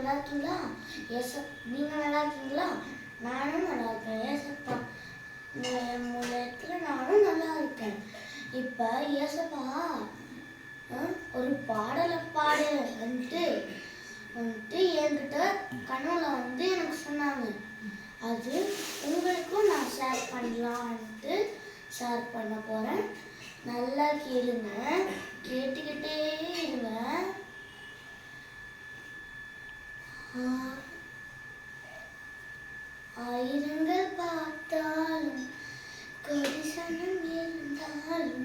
நல்லா இருக்கீங்களா? நீங்கள் நல்லா இருக்கீங்களா? நானும் நல்லா இருக்கேன். ஏசப்பா மூலத்தில் நானும் நல்லா இருக்கேன். இப்போ ஏசப்பா ஒரு பாடலை பாடு வந்துட்டு என்கிட்ட கனவுல எனக்கு சொன்னாங்க. அது உங்களுக்கும் நான் ஷேர் பண்ணலான்ட்டு ஷேர் பண்ண போகிறேன். நல்லா கேளுங்க, கேட்டுக்கிட்டே இருங்க. ஆயிரங்கள் பார்த்தாலும் கொடிசனம் இருந்தாலும்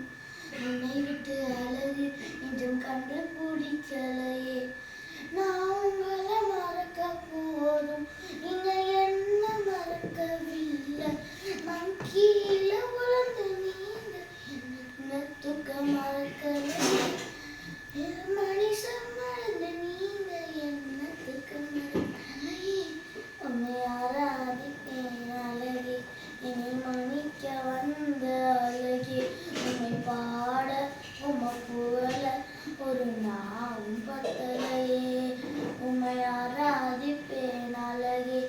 உன்னை விட்டு அழகு என்றும் கண்டு பிடிக்கலையே. நான் உங்களை மறக்க போதும் நீங்க என்ன மறக்கவில்லை. நான் கீழே உழந்து நீங்க என்ன தூக்க மறக்கலையே. மனுஷன் மறந்து நீங்க என்ன தூக்க மறக்கலையே. உன்னை ஆராதிப்பேன் அழகே, என்னை மன்னிக்க வந்த அழகே. உன்னை பாட உம்மை புகழ ஒரு நாவும் பத்தலையே. உம்மை ஆராதிப்பேன் அழகே,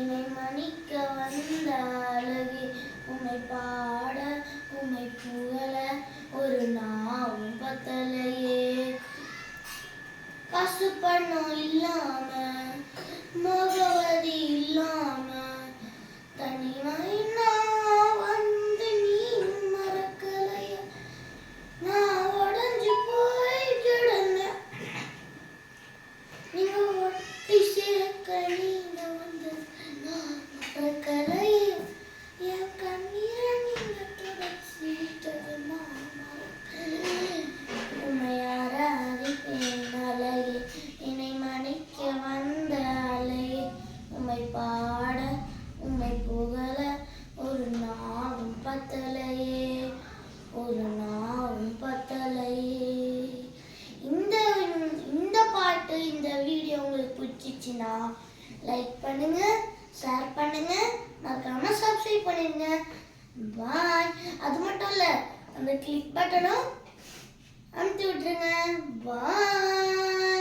என்னை மன்னிக்க வந்த அழகே. உம்மை பாட உம்மை புகழ ஒரு நாவும் பத்தலையே. காசு பணம் இல்லாம முகவரி இல்லாம தனிமை நான் வந்து நீ மறக்கலைய. நான் உடஞ்சு போய் கிடந்தேன், நீங்க ஒட்டி சேர்க்க நீங்க வந்து நான் மறக்கலையே. என் கண்ணீரை நீங்க தொடச்சிட்டது நான் மறக்கலையே. உம்மை ஆராதிப்பேன் அழகே, என்னை மன்னிக்க வந்த அழகே. உம்மை பாட உம்மை புகழ ஒரு நாவும் பத்தலையே, ஒரு நாவும் பத்தலையே. இந்த பாட்டு இந்த வீடியோ உங்களுக்கு பிடிச்சிச்சுன்னா லைக் பண்ணுங்க, ஷேர் பண்ணுங்க, மறக்காம சப்ஸ்கிரைப் பண்ணிடுங்க. பாய். அது மட்டும் இல்லை, அந்த கிளிக் பட்டனும் அமுத்தி விட்டுருங்க. பாய்.